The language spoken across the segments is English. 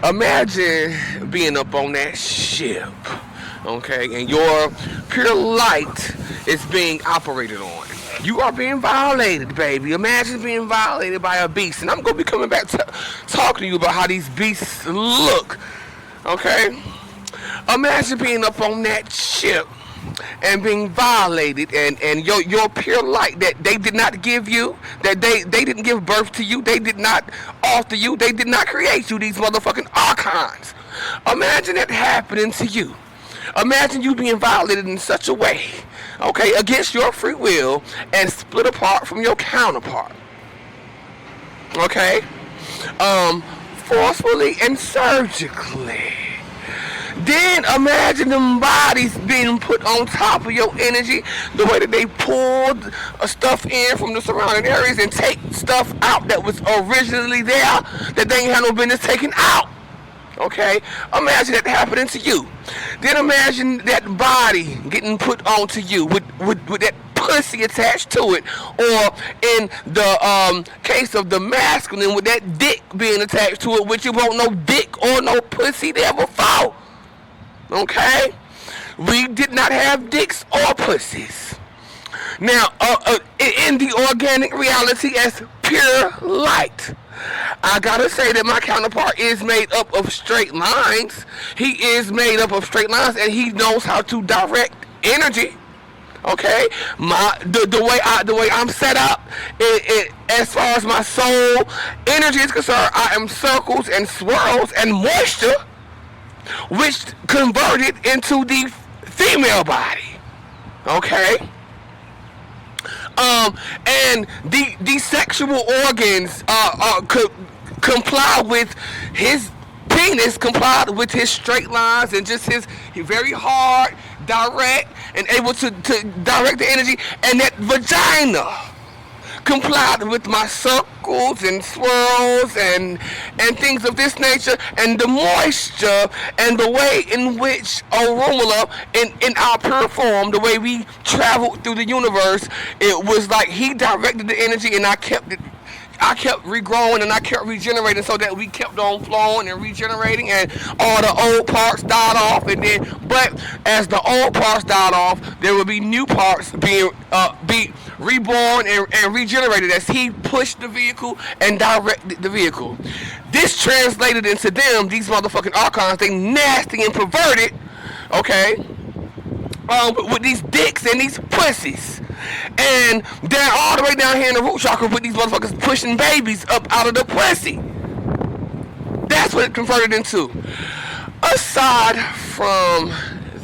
Imagine being up on that ship, okay, and your pure light is being operated on. You are being violated, baby. Imagine being violated by a beast. And I'm going to be coming back to talking to you about how these beasts look, okay? Imagine being up on that ship and being violated, and your pure light that they did not give you, that they didn't give birth to you, they did not alter you, they did not create you, these motherfucking archons. Imagine that happening to you. Imagine you being violated in such a way, okay, against your free will and split apart from your counterpart, okay, forcefully and surgically. Then imagine them bodies being put on top of your energy, the way that they pulled stuff in from the surrounding areas and take stuff out that was originally there that they ain't had no business taking out. Okay? Imagine that happening to you. Then imagine that body getting put onto you with that pussy attached to it, or in the case of the masculine, with that dick being attached to it, which you won't no dick or no pussy there before. Okay? We did not have dicks or pussies. Now, in the organic reality as pure light, I gotta say that my counterpart is made up of straight lines. He is made up of straight lines, and he knows how to direct energy. Okay, the way I'm set up, as far as my soul energy is concerned, I am circles and swirls and moisture, which converted into the female body. Okay, and the sexual organs comply with his penis, complied with his straight lines and just his very hard, direct, and able to direct the energy, and that vagina complied with my circles and swirls and things of this nature, and the moisture and the way in which Orumula in our pure form, the way we traveled through the universe, it was like he directed the energy, and I kept regrowing and I kept regenerating, so that we kept on flowing and regenerating, and all the old parts died off, and then, but as the old parts died off, there would be new parts being be reborn and regenerated as he pushed the vehicle and directed the vehicle. This translated into them, these motherfucking archons, they nasty and perverted, okay, with these dicks and these pussies. And down all the way down here in the root chakra with these motherfuckers pushing babies up out of the pussy. That's what it converted into. Aside from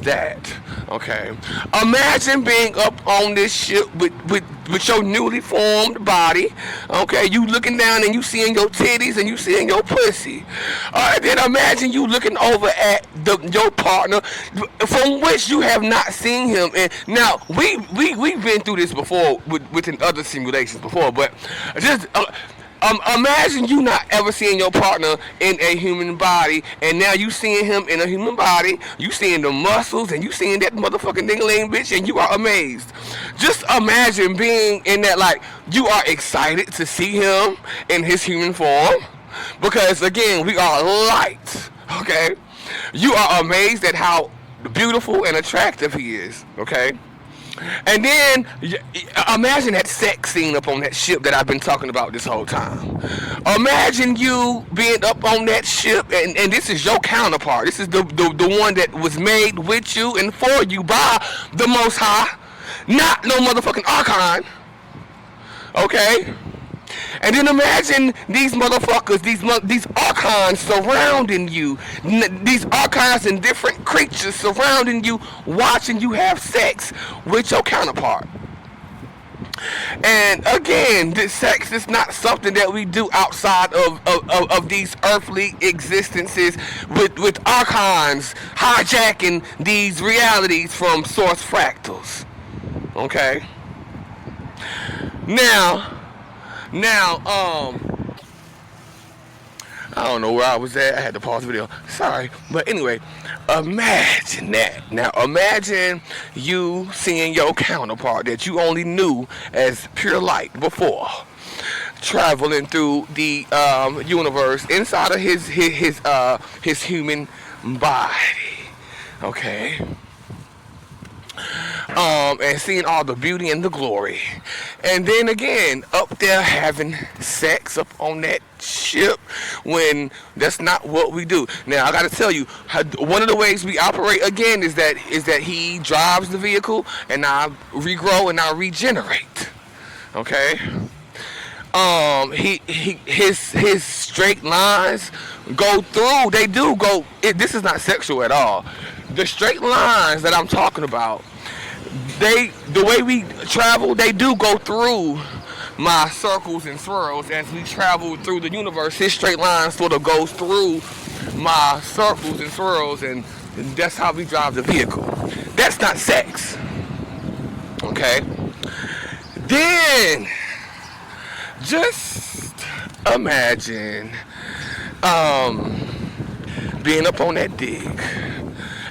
that, okay, imagine being up on this ship with your newly formed body, okay, you looking down and you seeing your titties and you seeing your pussy. Then imagine you looking over at your partner from which you have not seen him. And now we've been through this before within other simulations before, but just imagine you not ever seeing your partner in a human body, and now you seeing him in a human body, you seeing the muscles, and you seeing that motherfucking ding-a-ling bitch, and you are amazed. Just imagine being in that, like, you are excited to see him in his human form, because again, we are light, okay? You are amazed at how beautiful and attractive he is, okay? And then imagine that sex scene up on that ship that I've been talking about this whole time. Imagine you being up on that ship, and this is your counterpart. This is the one that was made with you and for you by the Most High, not no motherfucking archon. Okay? And then imagine these motherfuckers, these archons surrounding you, these archons and different creatures surrounding you, watching you have sex with your counterpart. And again, this sex is not something that we do outside of these earthly existences with archons hijacking these realities from source fractals. Okay? Now, I don't know where I was at. I had to pause the video. Sorry. But anyway, imagine that. Now, imagine you seeing your counterpart that you only knew as pure light before traveling through the universe inside of his human body. Okay. And seeing all the beauty and the glory. And then again, up there having sex up on that ship when that's not what we do. Now, I gotta tell you, one of the ways we operate again is that he drives the vehicle and I regrow and I regenerate. Okay? His straight lines go through, they do go, this is not sexual at all. The straight lines that I'm talking about, the way we travel, they do go through my circles and swirls as we travel through the universe. His straight line sort of goes through my circles and swirls, and that's how we drive the vehicle. That's not sex. Okay? Then, just imagine being up on that dig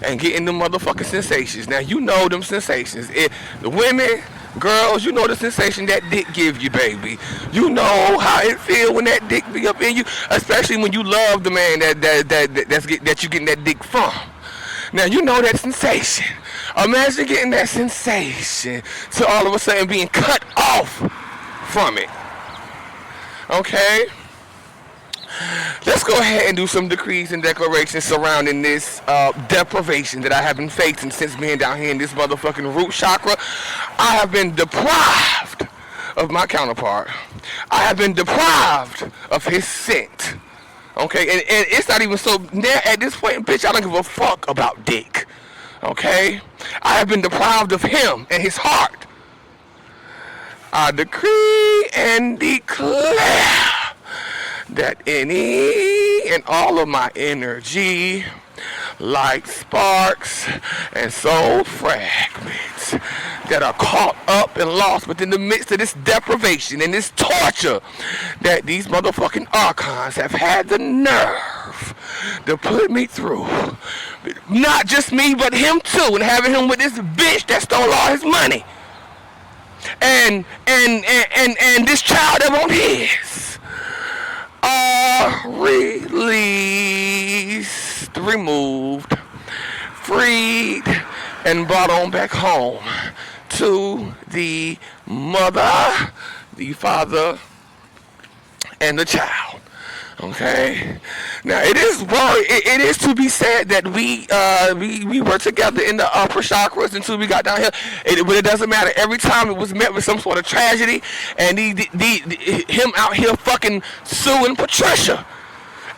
and getting them motherfucking sensations. Now, you know them sensations. The women, girls, you know the sensation that dick give you, baby. You know how it feel when that dick be up in you, especially when you love the man that you getting that dick from. Now, you know that sensation. Imagine getting that sensation to all of a sudden being cut off from it. Okay? Let's go ahead and do some decrees and declarations surrounding this deprivation that I have been facing since being down here in this motherfucking root chakra. I have been deprived of my counterpart. I have been deprived of his scent. Okay, and it's not even so now at this point, bitch, I don't give a fuck about dick. Okay? I have been deprived of him and his heart. I decree and declare that any and all of my energy, like sparks and soul fragments that are caught up and lost within the midst of this deprivation and this torture that these motherfucking archons have had the nerve to put me through. Not just me, but him too, and having him with this bitch that stole all his money. And this child that won't his. Released, removed, freed, and brought on back home to the mother, the father, and the child. Okay. Now it is to be said that we were together in the upper chakras until we got down here. But it doesn't matter. Every time it was met with some sort of tragedy, and him out here fucking suing Patricia,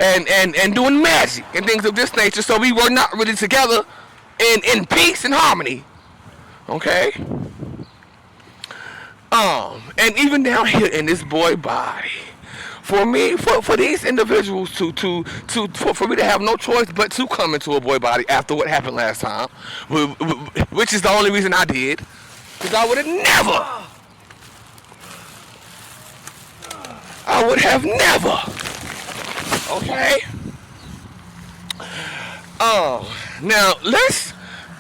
and doing magic and things of this nature. So we were not really together in peace and harmony. Okay. And even down here in this boy body. For me, for these individuals for me to have no choice but to come into a boy body after what happened last time, which is the only reason I did, because I would have never, okay? Now let's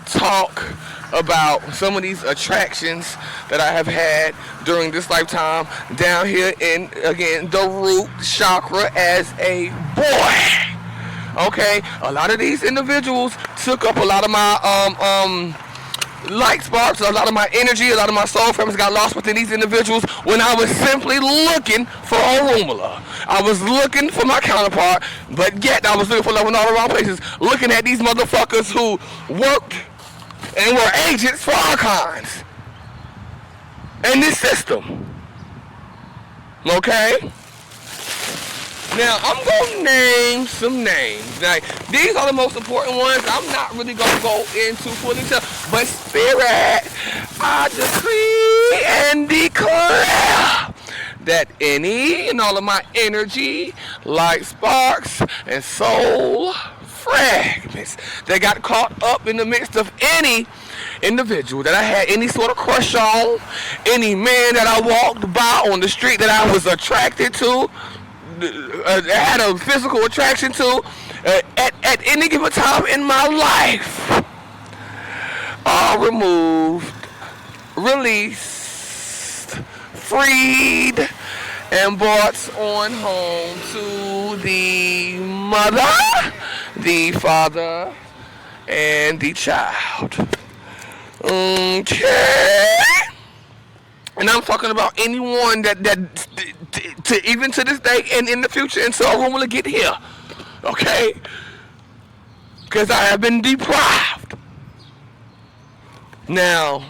talk about some of these attractions that I have had during this lifetime down here in, again, the root chakra as a boy. Okay, a lot of these individuals took up a lot of my light sparks, a lot of my energy, a lot of my soul fragments got lost within these individuals when I was simply looking for a Rumula. I was looking for my counterpart, but yet I was looking for love in all the wrong places, looking at these motherfuckers who worked and were agents for archons in this system. Okay? Now, I'm going to name some names. Now, these are the most important ones. I'm not really going to go into full detail. But Spirit, I decree and declare that any and all of my energy, light sparks, and soul fragments that got caught up in the midst of any individual that I had any sort of crush on, any man that I walked by on the street that I was attracted to, had a physical attraction to, at any given time in my life, are removed, released, freed, and brought on home to the mother, the father, and the child. Okay. And I'm talking about anyone that to even to this day and in the future until a woman will get here. Okay? Because I have been deprived. Now,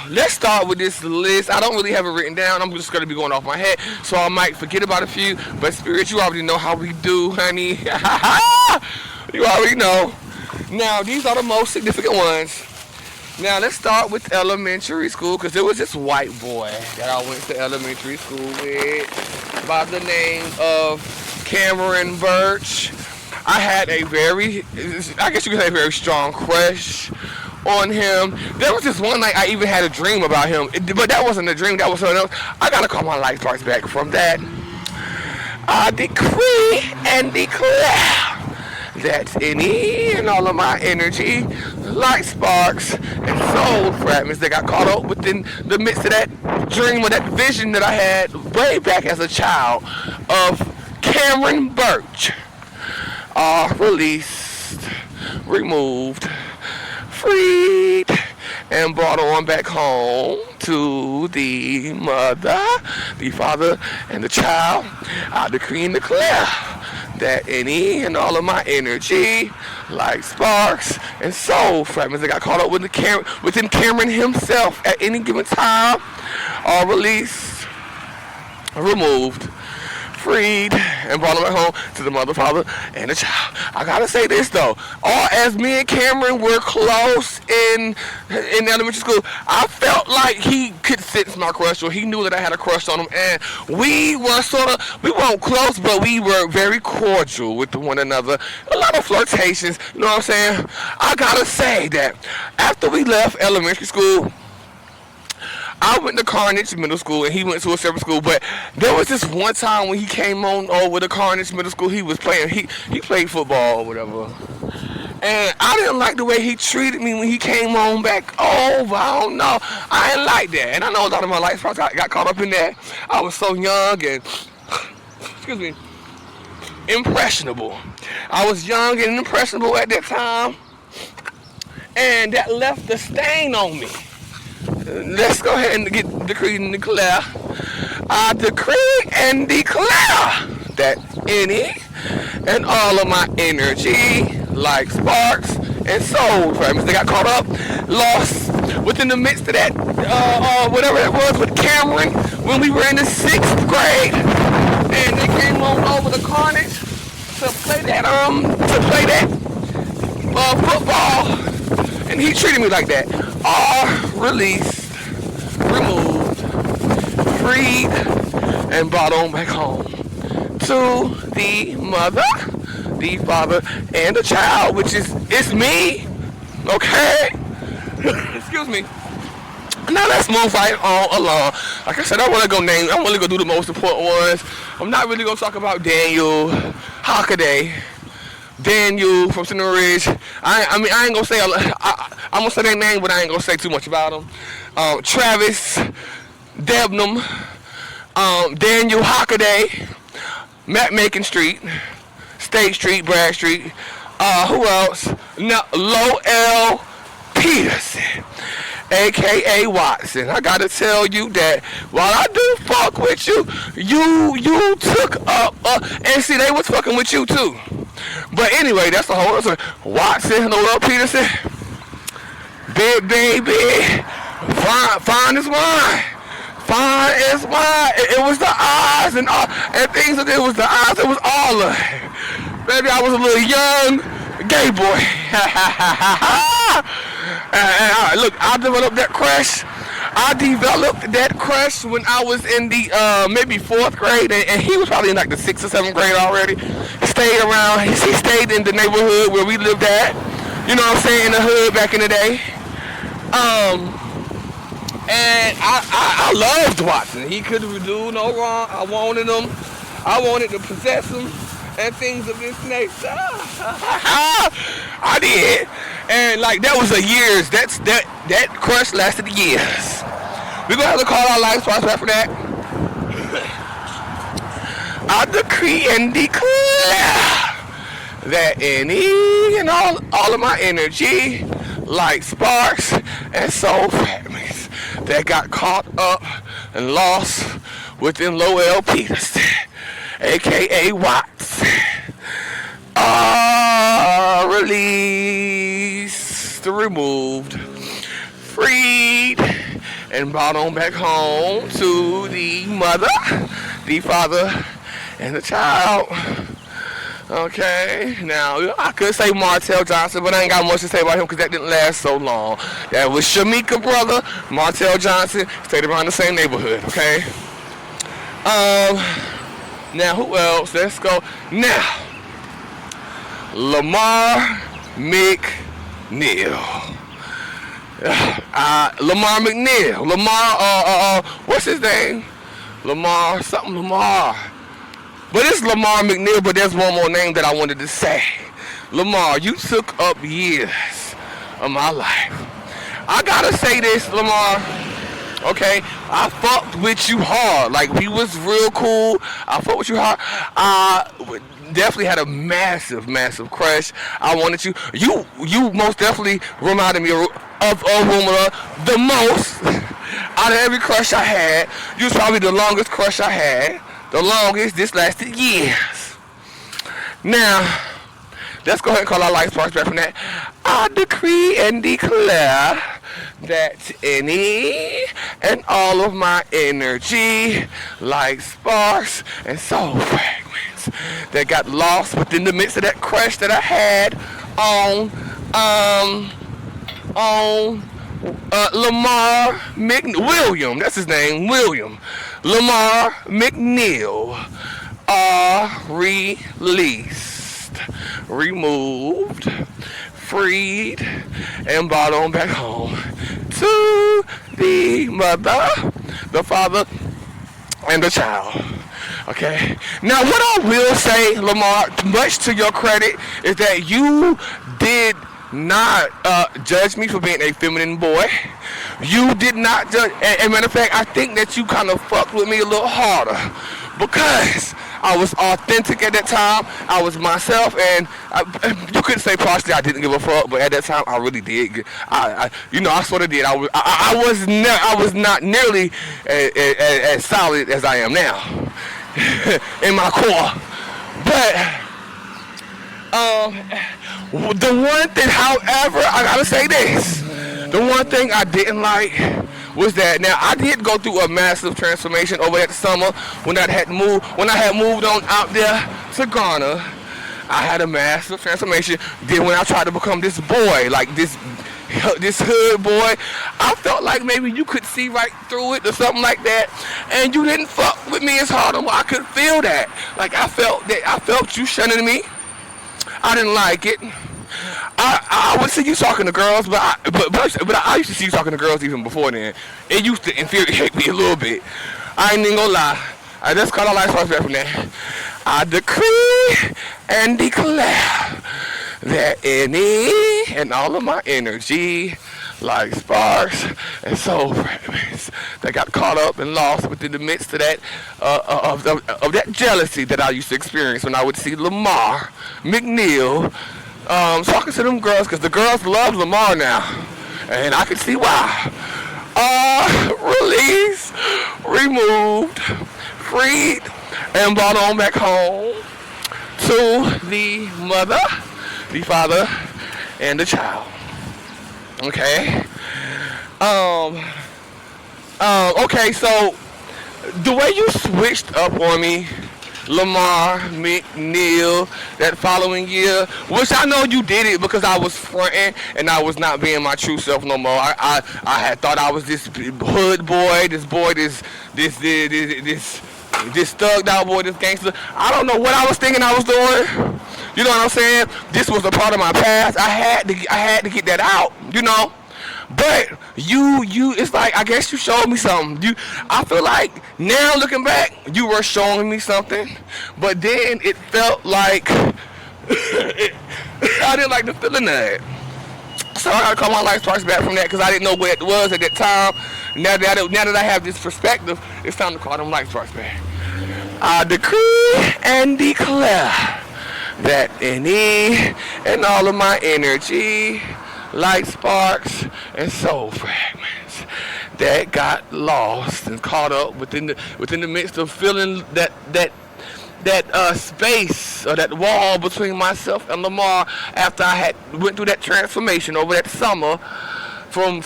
let's start with this list. I don't really have it written down. I'm just going to be going off my head, so I might forget about a few. But Spirit, you already know how we do, honey. You already know. Now, these are the most significant ones. Now, let's start with elementary school, because there was this white boy that I went to elementary school with by the name of Cameron Birch. I had a very, I guess you could say, a very strong crush on him. There was this one night I even had a dream about him, but that wasn't a dream, that was something else. I gotta call my life sparks back from that. I decree and declare that any and all of my energy, light sparks, and soul fragments that got caught up within the midst of that dream or that vision that I had way back as a child of Cameron Birch are released, removed, freed, and brought on back home to the mother, the father, and the child. I decree and declare that any and all of my energy, like sparks and soul fragments that got caught up within Cameron himself at any given time, are released, removed, freed, and brought him back home to the mother, father, and the child. I gotta say this though, all as me and Cameron were close in elementary school, I felt like he could sense my crush, or he knew that I had a crush on him, and we weren't close, but we were very cordial with one another. A lot of flirtations, you know what I'm saying? I gotta say that after we left elementary school, I went to Carnage Middle School and he went to a separate school, but there was this one time when he came on over to Carnage Middle School, he was playing, he played football or whatever. And I didn't like the way he treated me when he came on back over. I don't know. I didn't like that. And I know a lot of my life got caught up in that. I was so young and, excuse me, impressionable. I was young and impressionable at that time. And that left a stain on me. Let's go ahead and decree and declare. I decree and declare that any and all of my energy, like sparks and soul fragments that got caught up, lost within the midst of that, whatever it was with Cameron when we were in the 6th grade, and they came on over to Carnage to play that football, and he treated me like that. Are released, removed, freed, and brought on back home to the mother, the father, and the child, which is, it's me, okay? Excuse me. Now let's move right on along. Like I said, I want to go do the most important ones. I'm not really going to talk about Daniel Hockaday. Daniel from Cinnamon Ridge. I ain't gonna say I'm gonna say their name, but I ain't gonna say too much about them. Travis Debnam, Daniel Hockaday, Matt Macon Street, State Street, Bragg Street. Who else? No, Lowell Peterson, aka Watson. I gotta tell you that while I do fuck with you, you took up, and see, they was fucking with you too. But anyway, that's the whole other. Watson, Lowell Peterson, big baby, fine as wine. Fine as wine. It was the eyes and things. It was the eyes. It was all of it. Baby, I was a little young gay boy. And look, I developed that crush when I was in the maybe 4th grade, and he was probably in like the 6th or 7th grade already. He stayed in the neighborhood where we lived at. You know what I'm saying? In the hood back in the day. And I loved Watson. He couldn't do no wrong. I wanted him. I wanted to possess him and things of this nature. I did. And like that was a years. That crush lasted years. We're gonna have to call our life twice after that. I decree and declare that any and all of my energy, like sparks and soul fragments that got caught up and lost within Lowell Peterson, aka Watts, are released, removed, freed, and brought on back home to the mother, the father, and the child. Okay, now I could say Martell Johnson, but I ain't got much to say about him because that didn't last so long. That was Shamika brother, Martell Johnson, stayed around the same neighborhood, okay? Now who else? Let's go. Now, Lamar McNeil. Lamar McNeil. Lamar, what's his name? Lamar, something Lamar. But it's Lamar McNeil, but there's one more name that I wanted to say. Lamar, you took up years of my life. I gotta say this, Lamar. Okay, I fucked with you hard. Like, we was real cool. I fucked with you hard. I definitely had a massive, massive crush. I wanted you. You most definitely reminded me of Rumula the most out of every crush I had. You was probably the longest crush I had. The longest. This lasted years. Now, let's go ahead and call our life sparks back from that. I decree and declare that any and all of my energy, like sparks and soul fragments, that got lost within the midst of that crush that I had on Lamar William. That's his name, William. Lamar McNeil are released, removed, freed, and brought on back home to the mother, the father, and the child. Okay? Now, what I will say, Lamar, much to your credit, is that you did not judge me for being a feminine boy. You did not judge. And matter of fact, I think that you kind of fucked with me a little harder because I was authentic at that time. I was myself, and you could say partially I didn't give a fuck, but at that time I really did. I sort of did. I was not nearly as solid as I am now in my core, but the one thing, however, I gotta say this. The one thing I didn't like was that, now I did go through a massive transformation over that summer when I had moved on out there to Ghana. I had a massive transformation. Then when I tried to become this boy, like this hood boy, I felt like maybe you could see right through it or something like that, and you didn't fuck with me as hard. I could feel that. Like I felt you shunning me. I didn't like it. I would see you talking to girls, but I used to see you talking to girls even before then. It used to infuriate me a little bit. I ain't even gonna lie. I just call our life sparks back from that. I decree and declare that any and all of my energy, like sparks and soul fragments, that got caught up and lost within the midst of that of that jealousy that I used to experience when I would see Lamar McNeil talking to them girls, because the girls love Lamar now, and I can see why. Released, removed, freed, and brought on back home to the mother, the father, and the child. Okay. Okay, so the way you switched up on me, Lamar McNeil, that following year, which I know you did it because I was fronting and I was not being my true self no more. I had thought I was this hood boy, this thugged out boy, this gangster. I don't know what I was thinking I was doing. You know what I'm saying? This was a part of my past. I had to get that out, you know. But you, it's like, I guess you showed me something. I feel like now looking back, you were showing me something, but then it felt like I didn't like the feeling of it. So I gotta call my life sparks back from that because I didn't know where it was at that time. Now that I have this perspective, it's time to call them light sparks back. I decree and declare that any and all of my energy, light sparks, and soul fragments that got lost and caught up within the midst of feeling that space or that wall between myself and Lamar after I had went through that transformation over that summer from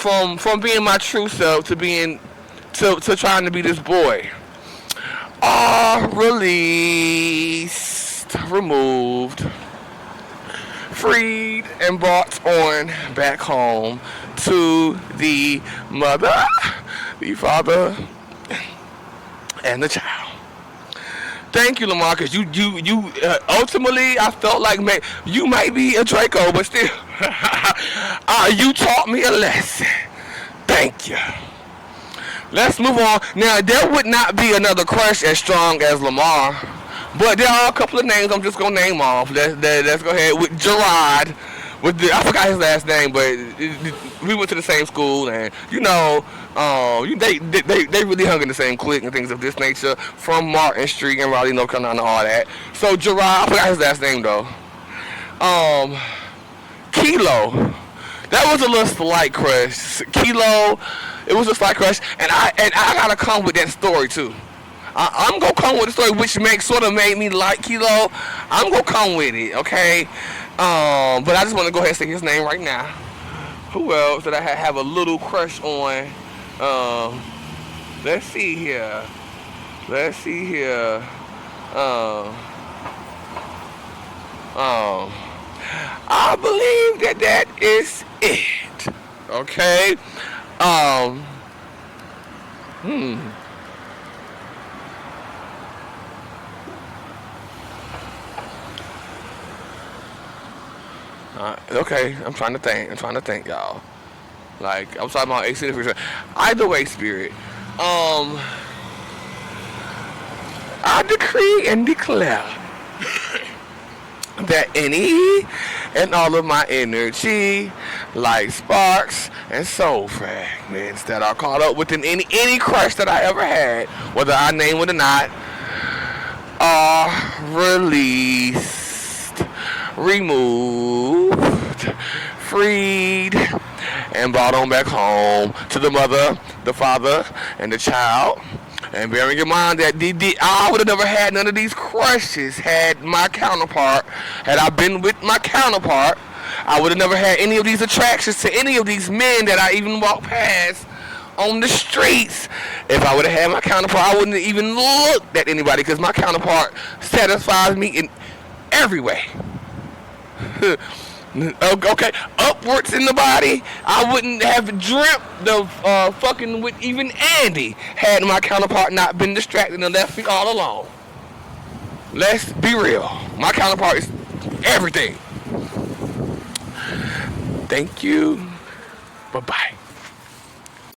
being my true self to being to trying to be this boy. Are released, removed, freed, and brought on back home to the mother, the father, and the child. Thank you, Lamar, because you ultimately I felt like you might be a Draco, but still, you taught me a lesson. Thank you. Let's move on. Now, there would not be another crush as strong as Lamar, but there are a couple of names I'm just gonna name off. Let's go ahead with Gerard. I forgot his last name, but we went to the same school, and they really hung in the same clique and things of this nature from Martin Street in Raleigh, North Carolina, all that. So Gerard, I forgot his last name though. Kilo. That was a little slight crush. Kilo, it was a slight crush, and I gotta come with that story too. I'm gonna come with the story, which sort of made me like Kilo. I'm gonna come with it, okay? But I just want to go ahead and say his name right now. Who else did I have a little crush on? Let's see here. I believe that is it. Okay. Okay, I'm trying to think, y'all. Like, I'm talking about AC. Either way, spirit. I decree and declare that any and all of my energy, light sparks, and soul fragments that are caught up within any crush that I ever had, whether I name it or not, are released, removed, freed, and brought on back home to the mother, the father, and the child. And bearing in mind that I would have never had none of these crushes had I been with my counterpart. I would have never had any of these attractions to any of these men that I even walked past on the streets. If I would have had my counterpart, I wouldn't have even looked at anybody because my counterpart satisfies me in every way. Okay, upwards in the body. I wouldn't have dreamt of fucking with even Andy had my counterpart not been distracted and left me all alone. Let's be real. My counterpart is everything. Thank you. Bye-bye.